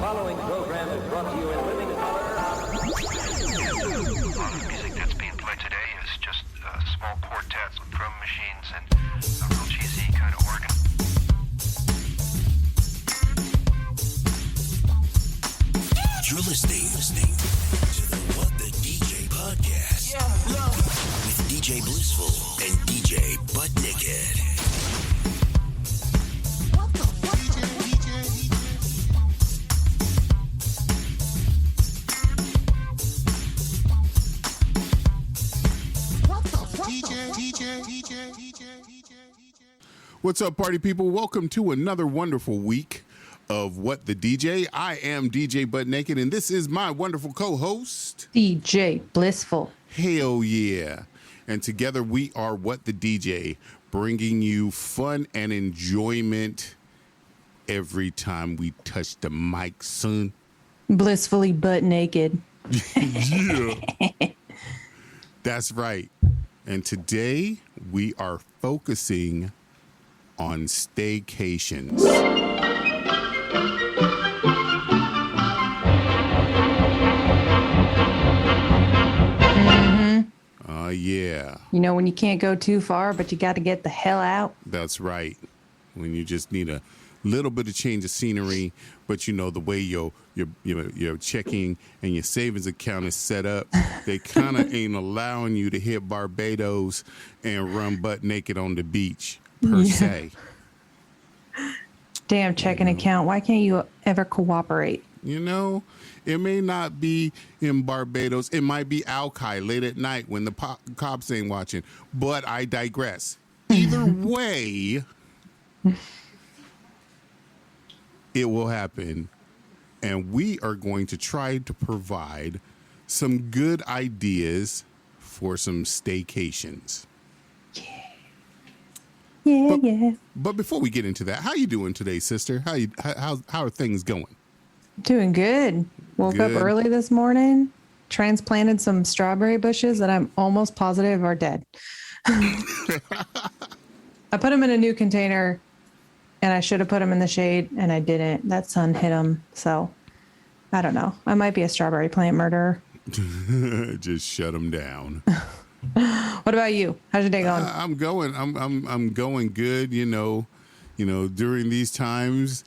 following program is brought to you in living color. The music that's being played today is just small quartets with drum machines and a real cheesy kind of organ. You're listening to the What the DJ podcast with DJ Blissful and DJ Butt Naked. What the fuck? What's up, party people? Welcome to another wonderful week of What the DJ. I am DJ Butt Naked, and this is my wonderful co-host, DJ Blissful. Hell yeah. And together we are What the DJ, bringing you fun and enjoyment every time we touch the mic, son. Blissfully butt naked. Yeah. That's right. And today we are focusing on staycations. Yeah. You know, when you can't go too far, but you got to get the hell out. That's right. When you just need a little bit of change of scenery, but you know the way your checking and your savings account is set up, they kind of ain't allowing you to hit Barbados and run butt naked on the beach per se. Damn checking account. Why can't you ever cooperate? You know, it may not be in Barbados. It might be Alki late at night when the cops ain't watching. But I digress. Either way, it will happen. And we are going to try to provide some good ideas for some staycations. Yeah. But before we get into that, how you doing today, sister? How are things going? Doing good. Woke up early this morning, transplanted some strawberry bushes that I'm almost positive are dead. I put them in a new container, and I should have put them in the shade, and I didn't. That sun hit them, so I don't know. I might be a strawberry plant murderer. Just shut them down. What about you? How's your day going? I'm going good. You know, during these times,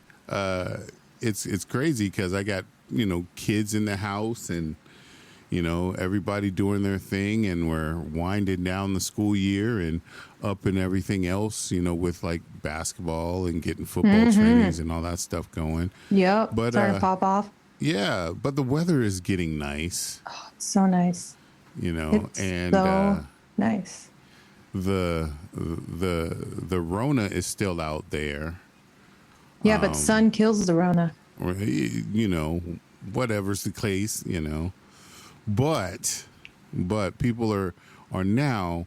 it's crazy because I got, kids in the house and, everybody doing their thing, and we're winding down the school year and up and everything else, with like basketball and getting football trainings and all that stuff going. Yep. But starting to pop off. Yeah, but the weather is getting nice. Oh, it's so nice. It's and so nice. The Rona is still out there. Yeah, but sun kills the Rona. Or, whatever's the case, But people are now,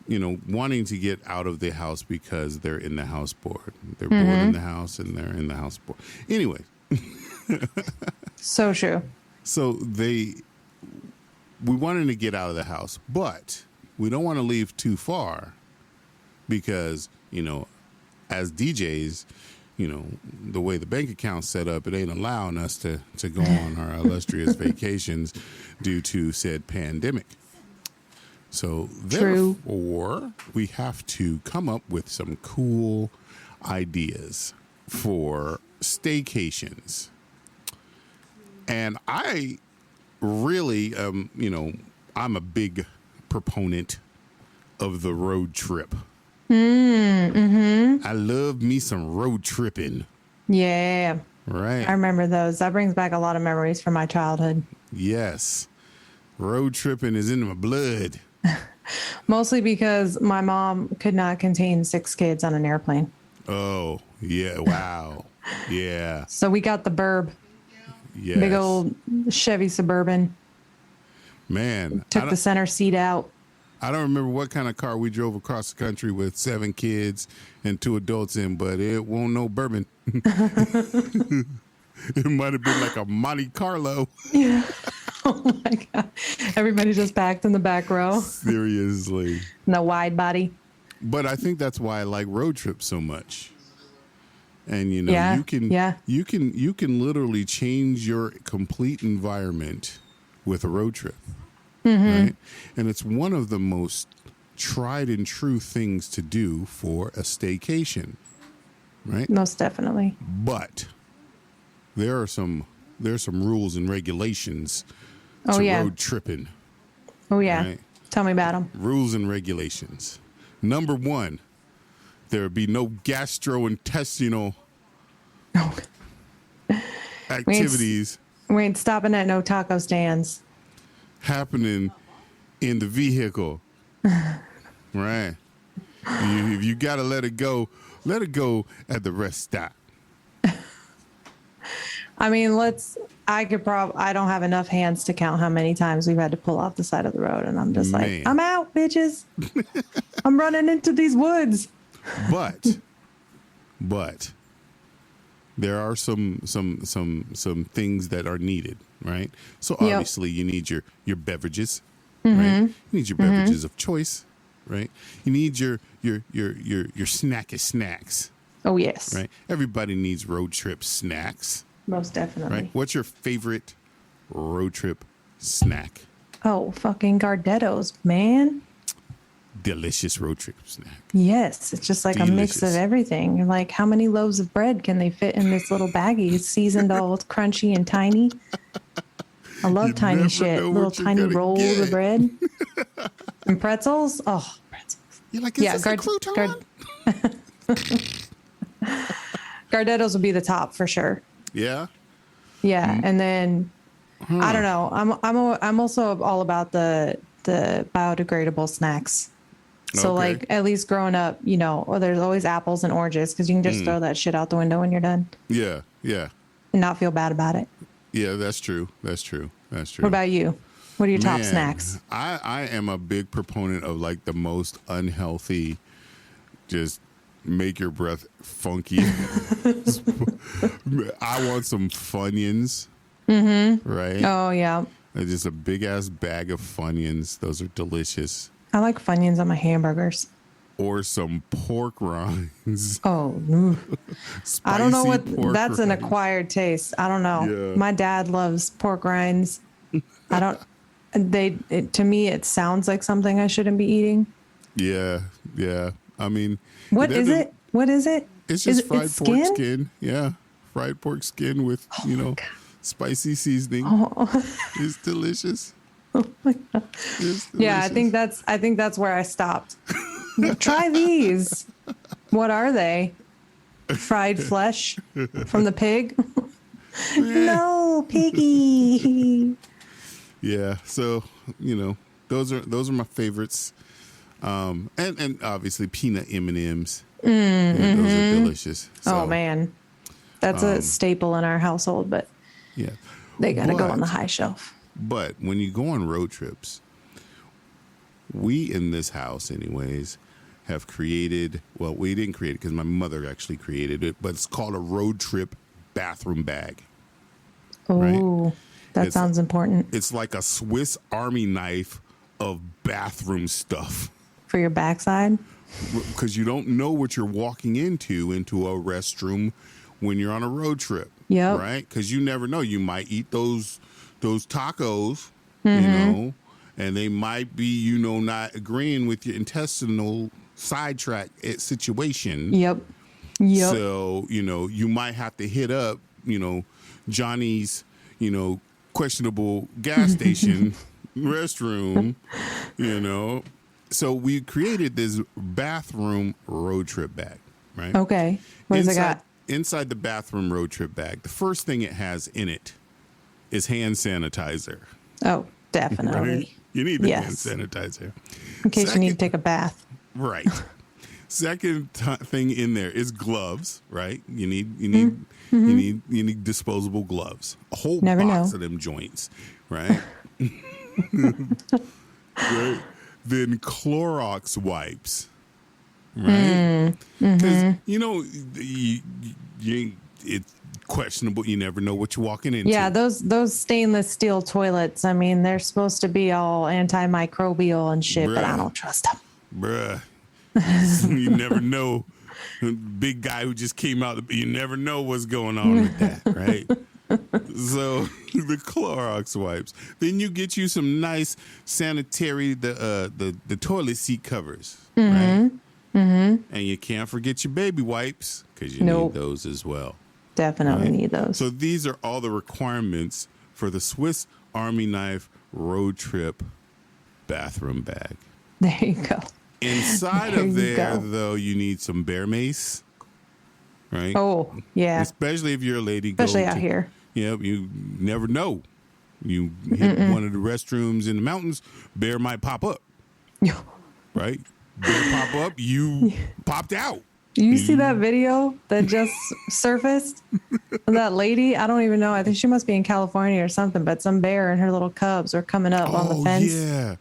wanting to get out of the house because they're in the house bored. They're bored in the house and they're in the house bored. Anyway. So true. So we wanted to get out of the house, but we don't want to leave too far because, as DJs, the way the bank account's set up, it ain't allowing us to go on our illustrious vacations due to said pandemic. So therefore, we have to come up with some cool ideas for staycations. And I really, I'm a big proponent of the road trip. I love me some road tripping. Yeah. Right. I remember those. That brings back a lot of memories from my childhood. Yes. Road tripping is in my blood. Mostly because my mom could not contain 6 kids on an airplane. Oh, yeah. Wow. Yeah. So we got the Burb. Yes. Big old Chevy Suburban. Man. Took the center seat out. I don't remember what kind of car we drove across the country with 7 kids and 2 adults in, but it won't no bourbon. It might have been like a Monte Carlo. Yeah. Oh my God. Everybody just packed in the back row. Seriously. In the wide body. But I think that's why I like road trips so much. And you know, Yeah, you can literally change your complete environment with a road trip. Right? And it's one of the most tried and true things to do for a staycation. Right? Most definitely. But there's some rules and regulations Oh, to yeah. road tripping. Oh, yeah. Right? Tell me about them. Rules and regulations. Number 1, there would be no gastrointestinal activities We ain't stopping at no taco stands. happening in the vehicle. Right. If you got to let it go at the rest stop. I mean, I don't have enough hands to count how many times we've had to pull off the side of the road. And I'm just Man. like, I'm out, bitches. I'm running into these woods. But there are some things that are needed, right? So Yep. obviously you need your beverages, right? You need your beverages of choice, right? You need your snacky snacks, Oh, yes. right? Everybody needs road trip snacks, Most definitely. right? What's your favorite road trip snack? Oh, fucking Gardettos, man. Delicious road trip snack. Yes. It's just like a mix of Delicious. everything. You're like, how many loaves of bread can they fit in this little baggie? Seasoned all crunchy and tiny. I love You tiny never shit. know Little what you're tiny gonna rolls get. of bread. And pretzels. Oh, pretzels. You're like, is this a crouton? Gardettos would be the top for sure. Yeah. Yeah, and then I don't know. I'm also all about the biodegradable snacks. So Okay. like at least growing up, you know, or there's always apples and oranges because you can just throw that shit out the window when you're done Yeah. Yeah. and not feel bad about it. Yeah, that's true. That's true. What about you? What are your top Man, snacks? I am a big proponent of like the most unhealthy, just make your breath funky. I want some Funyuns. Right? Oh yeah, Just a big ass bag of Funyuns. Those are delicious. I like Funyuns on my hamburgers. Or some pork rinds. Oh, I don't know Spicy what pork that's an rinds. acquired taste. I don't know. Yeah. My dad loves pork rinds. I don't. To me, it sounds like something I shouldn't be eating. Yeah, yeah. I mean, What they're is the- it? What is it? It's Is just it- fried it's pork skin? skin. Yeah, fried pork skin with spicy seasoning. It's delicious. It's Yeah, I delicious. think that's where I stopped. Try these. What are they? Fried flesh from the pig? No, piggy. Yeah. So those are my favorites. And obviously peanut M&Ms. Yeah, those are delicious. So, Oh man, that's a staple in our household, but yeah. they got to go But- on the high shelf. But when you go on road trips, we in this house, anyways, have created. Well, we didn't create it because my mother actually created it, but it's called a road trip bathroom bag. Oh, that It's- sounds important It's like a Swiss Army knife of bathroom stuff. for your backside. Because you don't know what you're walking into a restroom when you're on a road trip. Yep. Right? Because you never know. You might eat those tacos, and they might be, not agreeing with your intestinal sidetrack situation. Yep. So, you might have to hit up, Johnny's, questionable gas station restroom, So we created this bathroom road trip bag, right? Okay. What does it got? Inside the bathroom road trip bag, the first thing it has in it is hand sanitizer. Oh, definitely. Right? You need the Yes. hand sanitizer. In case you need to Second- take a bath. Right. Second thing in there is gloves, right? You need disposable gloves. A whole Never box know. of them joints, right? Right. Then Clorox wipes, right? Because it's questionable. You never know what you're walking into. Yeah, those stainless steel toilets. I mean, they're supposed to be all antimicrobial and shit, but I Bruh. don't trust them. Bruh. You never know big guy who just came out. You never know what's going on with that, right? So the Clorox wipes. Then you get you some nice sanitary the toilet seat covers, right? Mm-hmm. And you can't forget your baby wipes because you need those as well. Definitely need those. So these are all the requirements for the Swiss Army Knife Road Trip bathroom bag. There you go. Inside of there, though, you need some bear mace, right? Oh, yeah. Especially if you're a lady. Especially out here. Yeah, you never know. You hit one of the restrooms in the mountains, bear might pop up, right? Bear pop up, you popped out. You see that video that just surfaced? That lady, I don't even know. I think she must be in California or something, but some bear and her little cubs were coming up on the fence. Yeah.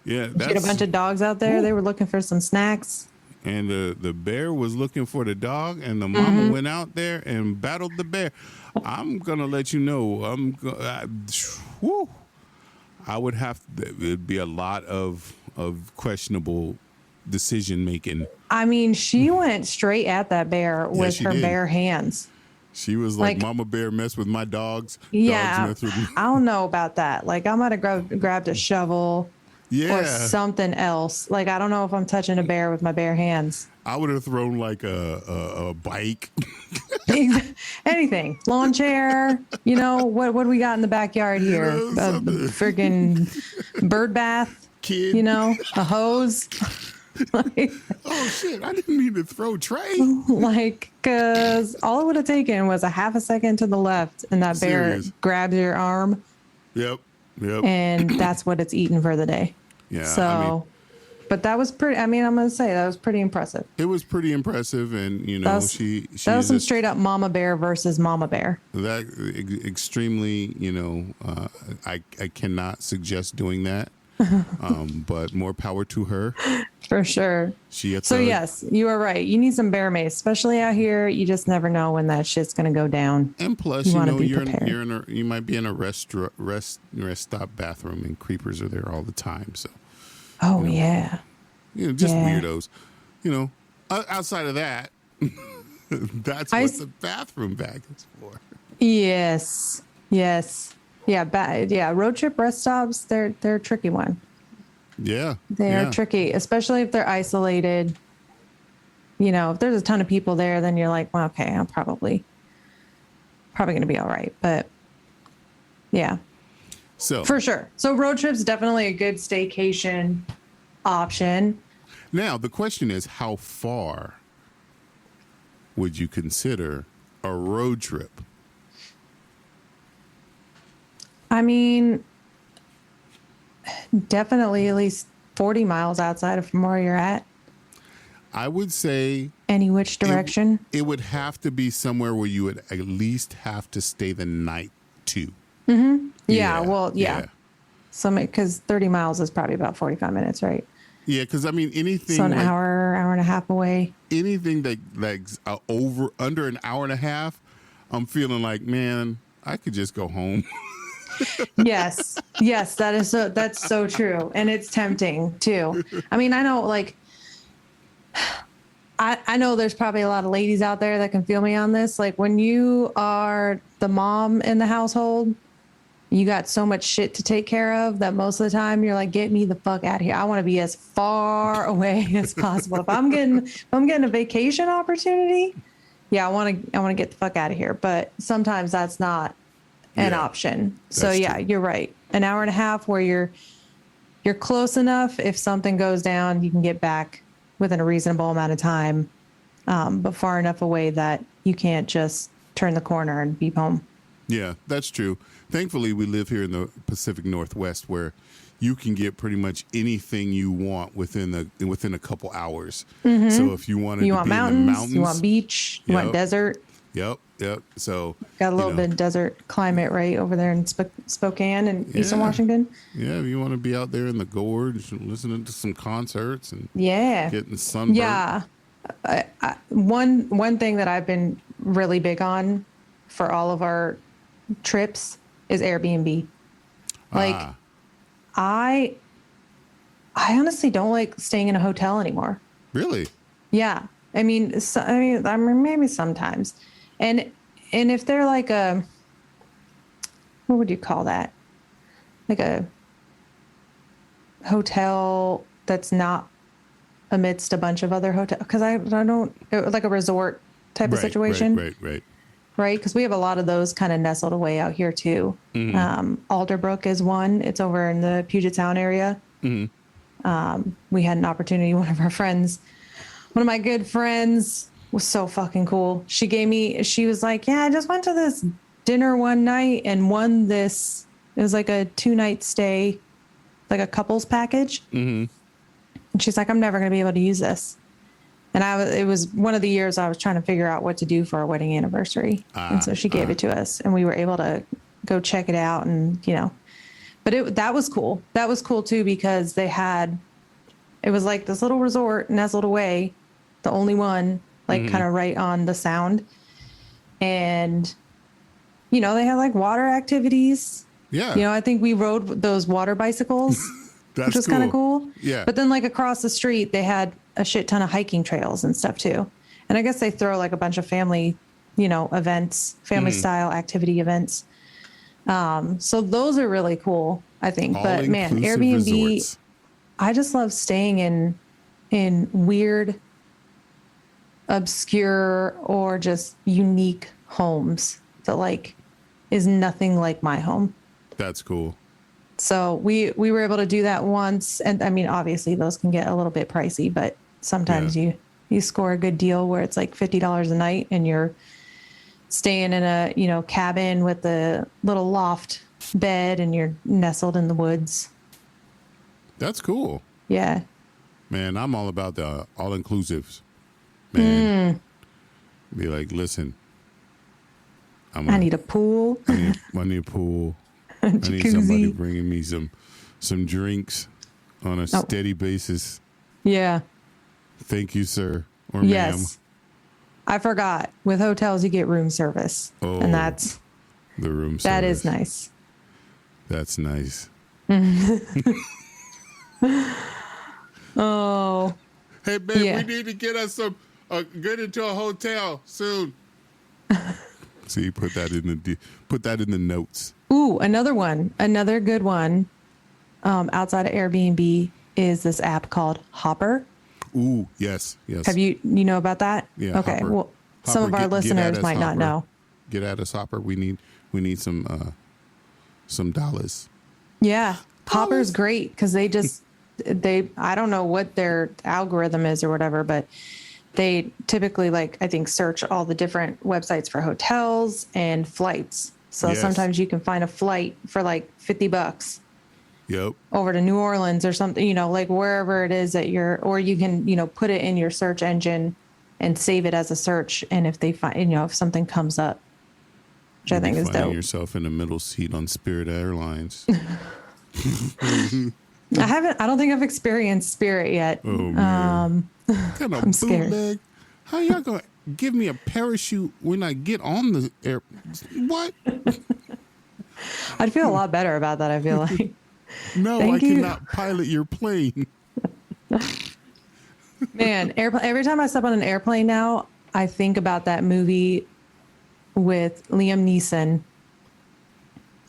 Yeah. She had a bunch of dogs out there. They were looking for some snacks. And the bear was looking for the dog, and the mama went out there and battled the bear. I'm going to let you know. I would have to, it'd be a lot of questionable decision making. I mean, she went straight at that bear with her bare hands. She was like, Mama Bear messed with my dogs. Yeah, dogs messed with me. I don't know about that. Like, I might have grabbed a shovel or something else. Like, I don't know if I'm touching a bear with my bare hands. I would have thrown like a bike. Anything. Lawn chair. You know, what do we got in the backyard here? A freaking bird bath. Kid. You know, a hose. Like, oh shit, I didn't mean to throw Trey. Like, because all it would have taken was a half a second to the left and that bear grabs your arm. Yep. And that's what it's eaten for the day. Yeah. So, but that was pretty, I'm going to say that was pretty impressive. It was pretty impressive. And, you know, she that was some straight up mama bear versus mama bear. That extremely, you know, I cannot suggest doing that. But more power to her. For sure. Yes, you are right. You need some bear mace, especially out here. You just never know when that shit's going to go down. And plus, you know, you might be in a rest stop bathroom, and creepers are there all the time. So. Oh, you know, yeah. You know, just weirdos. You know, outside of that, that's what the bathroom bag is for. Yes. Yeah. Road trip rest stops, they're a tricky one. Yeah. They're tricky, especially if they're isolated. You know, if there's a ton of people there, then you're like, well, okay, I'm probably going to be all right. But yeah. So for sure. So road trip's definitely a good staycation option. Now, the question is, how far would you consider a road trip? I mean, definitely at least 40 miles outside of from where you're at. I would say any which direction. It would have to be somewhere where you would at least have to stay the night too. Mm-hmm. Yeah. So, because 30 miles is probably about 45 minutes, right? Yeah, because I mean, anything. So an hour and a half away. Anything that's under an hour and a half, I'm feeling like, man, I could just go home. Yes, that's so true, and it's tempting too. I mean, I know, like, I know there's probably a lot of ladies out there that can feel me on this. Like, when you are the mom in the household, you got so much shit to take care of that most of the time you're like, get me the fuck out of here. I want to be as far away as possible. If I'm getting a vacation opportunity, yeah, I want to get the fuck out of here. But sometimes that's not an option. So yeah, true. You're right. An hour and a half where you're close enough. If something goes down, you can get back within a reasonable amount of time, but far enough away that you can't just turn the corner and be home. Yeah, that's true. Thankfully, we live here in the Pacific Northwest where you can get pretty much anything you want within a couple hours. Mm-hmm. So if you want mountains, in the mountains, you want beach, you want desert. Yep. So got a little bit of desert climate right over there in Spokane and Eastern Washington. Yeah, you want to be out there in the gorge, listening to some concerts and getting sunburned. Yeah, one thing that I've been really big on for all of our trips is Airbnb. Like, I honestly don't like staying in a hotel anymore. Really? Yeah. I mean, maybe sometimes. And if they're like what would you call that? Like a hotel that's not amidst a bunch of other hotels. Because I don't, like a resort type of situation. Right? Because we have a lot of those kind of nestled away out here too. Alderbrook is one. It's over in the Puget Sound area. We had an opportunity. One of my good friends was so fucking cool. She was like, yeah, I just went to this dinner one night and won this. It was like a 2-night stay, like a couples package. And she's like, I'm never going to be able to use this. And it was one of the years I was trying to figure out what to do for our wedding anniversary. And so she gave it to us and we were able to go check it out and, but that was cool. That was cool too, because it was like this little resort nestled away, the only one, like kind of right on the sound. And, they had like water activities. Yeah. I think we rode those water bicycles, which was kind of cool. Yeah. But then like across the street, they had a shit ton of hiking trails and stuff too. And I guess they throw like a bunch of family, events, family style activity events. So those are really cool, I think. But man, Airbnb, resorts. I just love staying in weird, obscure, or just unique homes that like is nothing like my home. That's cool. So we were able to do that once. And I mean, obviously those can get a little bit pricey, but sometimes you score a good deal where it's like $50 a night and you're staying in a, cabin with a little loft bed and you're nestled in the woods. That's cool. Yeah. Man, I'm all about the all-inclusives. Man. Be like, listen. I need a pool. I need a pool. I need somebody bringing me some drinks on a steady basis. Yeah. Thank you, sir or yes. ma'am. I forgot. With hotels, you get room service. Oh, and that's the room service. That is nice. That's nice. Oh. Hey, babe, we need to get us get into a hotel soon. See, put that in the notes. Ooh, another good one. Outside of Airbnb is this app called Hopper. Ooh, yes. Have you know about that? Yeah. Okay. Hopper. Well, some of our listeners might not know. Get at us, Hopper. We need some dollars. Yeah, Hopper's great because I don't know what their algorithm is or whatever, but they typically I think search all the different websites for hotels and flights. So sometimes you can find a flight for like $50. Yep. Over to New Orleans or something, like wherever it is that or you can, put it in your search engine and save it as a search. And if they find, if something comes up, which I think is dope. Finding yourself in the middle seat on Spirit Airlines. I don't think I've experienced Spirit yet. Oh, man. Kind of I'm scared. How y'all going to give me a parachute when I get on the air? What? I'd feel a lot better about that, I feel like. No, I cannot pilot your plane. Man, every time I step on an airplane now, I think about that movie with Liam Neeson.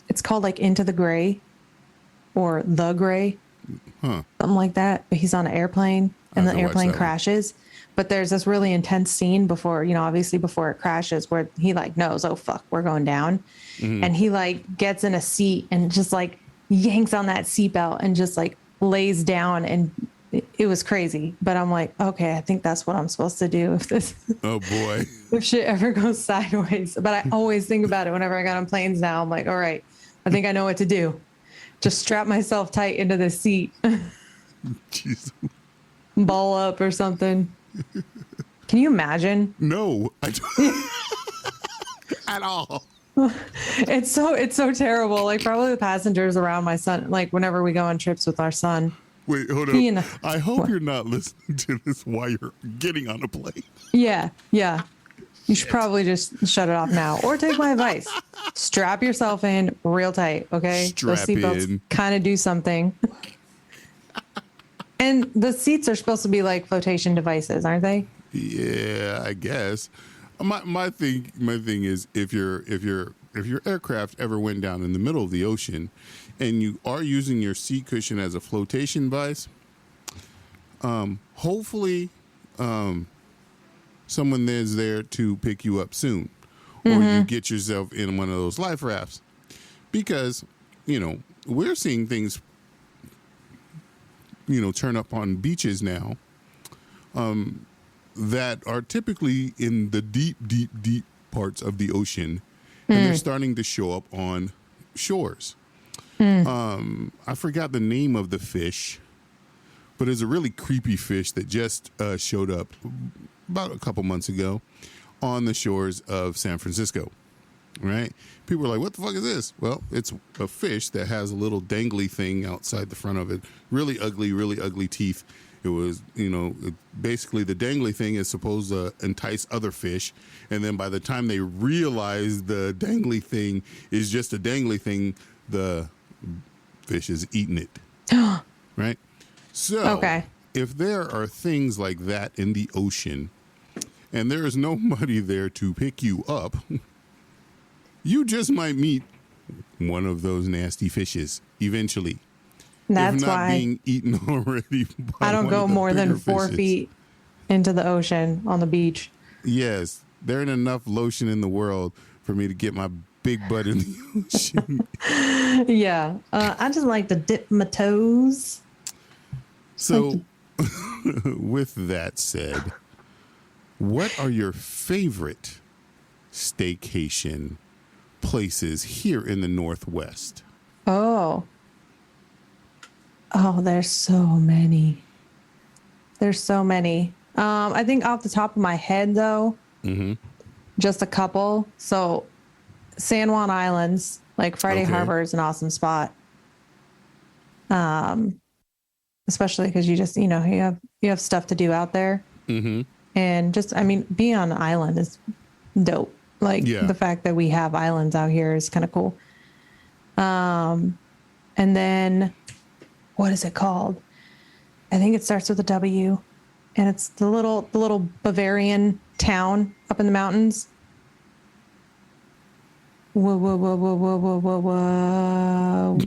It's called like Into the Gray or The Gray. Something like that. But he's on an airplane and the airplane crashes. But there's this really intense scene before it crashes where he knows, oh fuck, we're going down. And he gets in a seat and just yanks on that seatbelt and just lays down, and it was crazy. But I'm like, okay, I think that's what I'm supposed to do if shit ever goes sideways. But I always think about it whenever I got on planes now. I'm like, all right, I think I know what to do. Just strap myself tight into the seat. Jeez. Ball up or something. Can you imagine? No, I don't. At all. It's so terrible. Probably the passengers around my son, whenever we go on trips with our son. Wait, hold on. I hope you're not listening to this while you're getting on a plane. Yeah. You should probably just shut it off now or take my advice. Strap yourself in real tight, okay? Strap those seatbelts in. kind of do something. And the seats are supposed to be like flotation devices, aren't they? Yeah, I guess. My thing is if your aircraft ever went down in the middle of the ocean, and you are using your seat cushion as a flotation device, hopefully, someone is there to pick you up soon, or you get yourself in one of those life rafts, because we're seeing things turn up on beaches now that are typically in the deep parts of the ocean, and they're starting to show up on shores. I forgot the name of the fish, but it's a really creepy fish that just showed up about a couple months ago on the shores of San Francisco. Right? People are like, what the fuck is this? Well, it's a fish that has a little dangly thing outside the front of it. Really ugly teeth. It was, basically the dangly thing is supposed to entice other fish. And then by the time they realize the dangly thing is just a dangly thing, the fish is eating it. Right? So, if there are things like that in the ocean and there is nobody there to pick you up, you just might meet one of those nasty fishes eventually. That's if not why being eaten already. By I don't go more than 4 feet into the ocean on the beach. Yes, there ain't enough lotion in the world for me to get my big butt in the ocean. Yeah, I just like to dip my toes. So, with that said, what are your favorite staycation places here in the Northwest? Oh, there's so many. I think off the top of my head, though, just a couple. So San Juan Islands, like Friday Harbor is an awesome spot. Especially because you just, you have stuff to do out there. And just, being on an island is dope. Like the fact that we have islands out here is kind of cool. And then what is it called? I think it starts with a W, and it's the little Bavarian town up in the mountains. Whoa, whoa, whoa, whoa, whoa, whoa, whoa, whoa.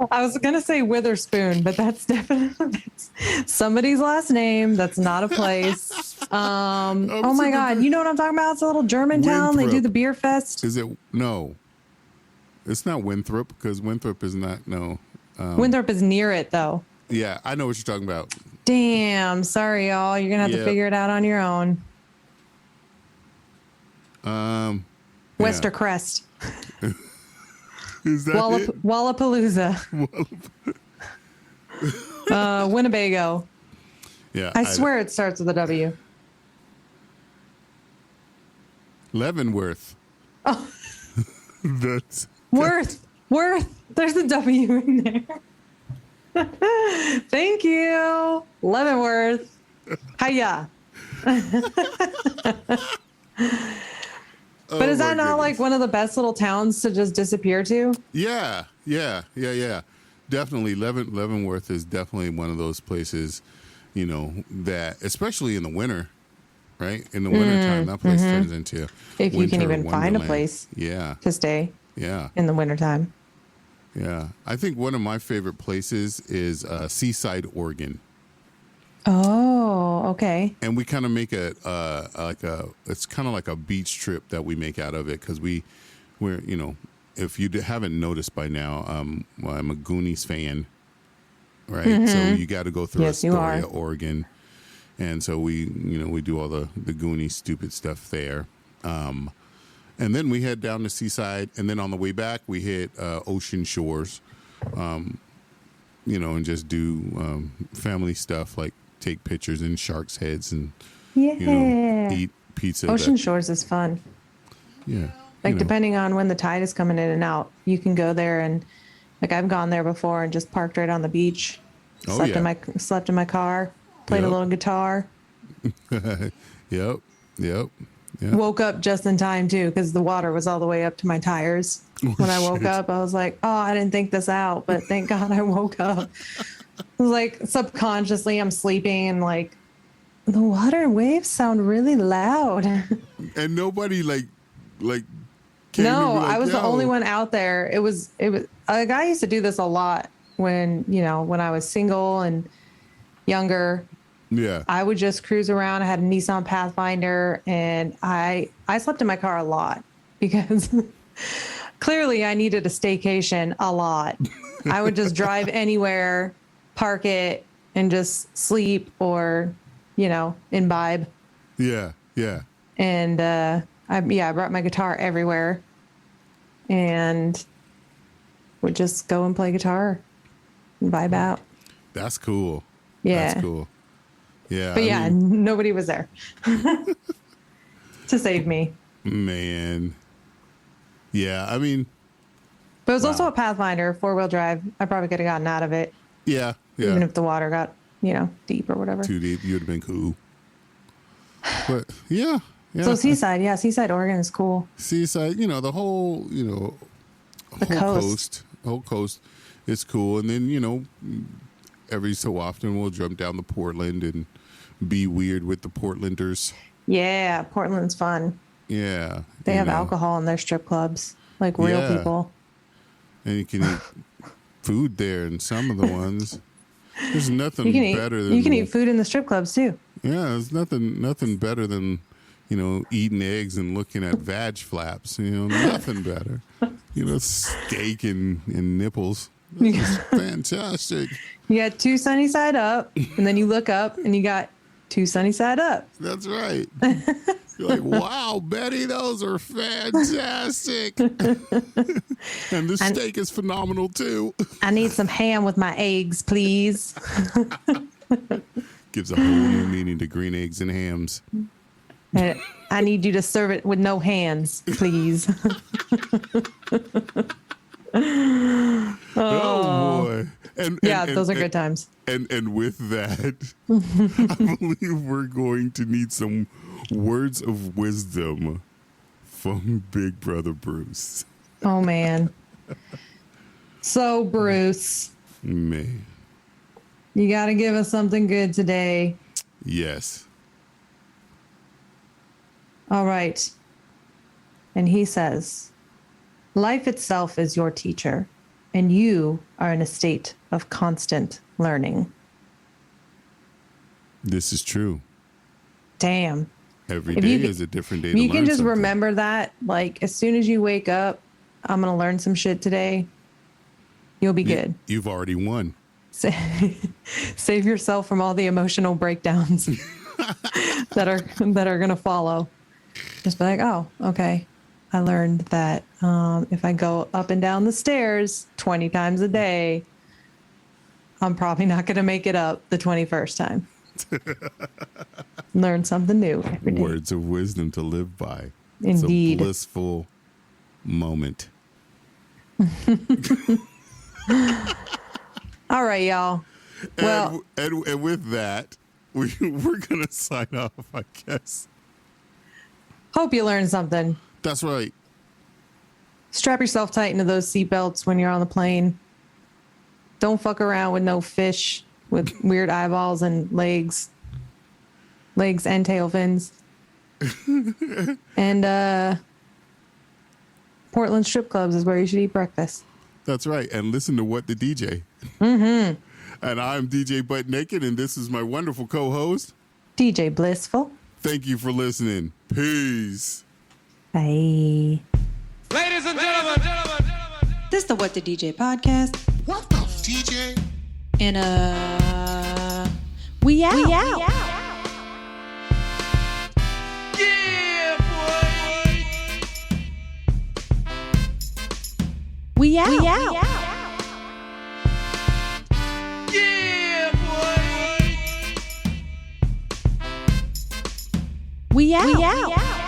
I was going to say Witherspoon, but that's definitely somebody's last name. That's not a place. Oh my God. You know what I'm talking about? It's a little German town. They do the beer fest. Is it? No. It's not Winthrop, because Winthrop is not, no. Winthrop is near it, though. Yeah, I know what you're talking about. Damn. Sorry, y'all. You're going to have to figure it out on your own. Wester Crest. Is that it? Wallapalooza. Winnebago. Yeah. I swear it starts with a W. Leavenworth. Oh. That's Worth. There's a W in there. Thank you. Leavenworth. Hiya. But is that not like one of the best little towns to just disappear to? Yeah. Definitely. Leavenworth is definitely one of those places, that, especially in the winter, right? In the wintertime, that place turns into if you can even find a place to stay in the wintertime. Yeah. I think one of my favorite places is Seaside, Oregon. Oh, okay. And we kind of make it's kind of like a beach trip that we make out of it, because we're, if you haven't noticed by now, I'm a Goonies fan, right? So you got to go through Astoria, Oregon. And so we do all the Goonies stupid stuff there. And then we head down to Seaside, and then on the way back, we hit Ocean Shores, and just do family stuff like take pictures in sharks' heads and eat pizza. Ocean Shores is fun. Yeah. Like depending on when the tide is coming in and out, you can go there, and like I've gone there before and just parked right on the beach. Slept in my car, played a little guitar. Yep. Woke up just in time too, because the water was all the way up to my tires. When I woke up, I was like, "Oh, I didn't think this out, but thank God I woke up." like subconsciously I'm sleeping and like the water waves sound really loud. And nobody like came No, and be like, I was the "Yo." only one out there. It was a guy used to do this a lot when I was single and younger. Yeah. I would just cruise around. I had a Nissan Pathfinder, and I slept in my car a lot because clearly I needed a staycation a lot. I would just drive anywhere, park it, and just sleep or, imbibe. Yeah. Yeah. And I brought my guitar everywhere and would just go and play guitar and vibe out. That's cool. Yeah. That's cool. Yeah. But nobody was there to save me. Man. Yeah. I mean, But it was Wow. also a Pathfinder, 4-wheel drive. I probably could have gotten out of it, yeah. Yeah. even if the water got, deep or whatever. Too deep, you'd have been cool. But yeah. Yeah. So Seaside, Oregon is cool. Seaside, the whole, whole coast is cool. And then, every so often we'll jump down to Portland and be weird with the Portlanders. Yeah, Portland's fun. Yeah. They have alcohol in their strip clubs, like real Yeah. people. And you can eat food there in some of the ones. There's nothing better than You can eat food in the strip clubs too. Yeah, there's nothing better than, eating eggs and looking at vag flaps. Nothing better. Steak and nipples. This is fantastic. You got two sunny side up, and then you look up and you got two sunny side up. That's right. You're like, wow, Betty, those are fantastic. And the steak is phenomenal too. I need some ham with my eggs, please. Gives a whole new meaning to green eggs and hams. And I need you to serve it with no hands, please. Oh boy. And those are good times. And with that, I believe we're going to need some words of wisdom from Big Brother Bruce. Oh, man. So, Bruce, Man. you got to give us something good today. Yes. All right. And he says, life itself is your teacher, and you are in a state of constant learning. This is true. Damn. Every If day you can- is a different day to You learn can just something. remember that, like, as soon as you wake up, I'm going to learn some shit today. You'll be good. You've already won. Save yourself from all the emotional breakdowns that are going to follow. Just be like, oh, okay. I learned that if I go up and down the stairs 20 times a day, I'm probably not going to make it up the 21st time. Learn something new every day. Words of wisdom to live by. Indeed. It's a blissful moment. All right, y'all. Well, And with that, we're going to sign off, I guess. hope you learned something. That's right. Strap yourself tight into those seatbelts when you're on the plane. Don't fuck around with no fish with weird eyeballs and legs and tail fins. And Portland strip clubs is where you should eat breakfast. That's right. And listen to What the DJ. Mm-hmm. And I'm DJ Butt Naked, and this is my wonderful co-host, DJ Blissful. Thank you for listening. Peace. Bye. Ladies and gentlemen. This is the What the DJ podcast. What the DJ? And we out. We out. Yeah, boy. We out. We out. Yeah, boy. We out. We out.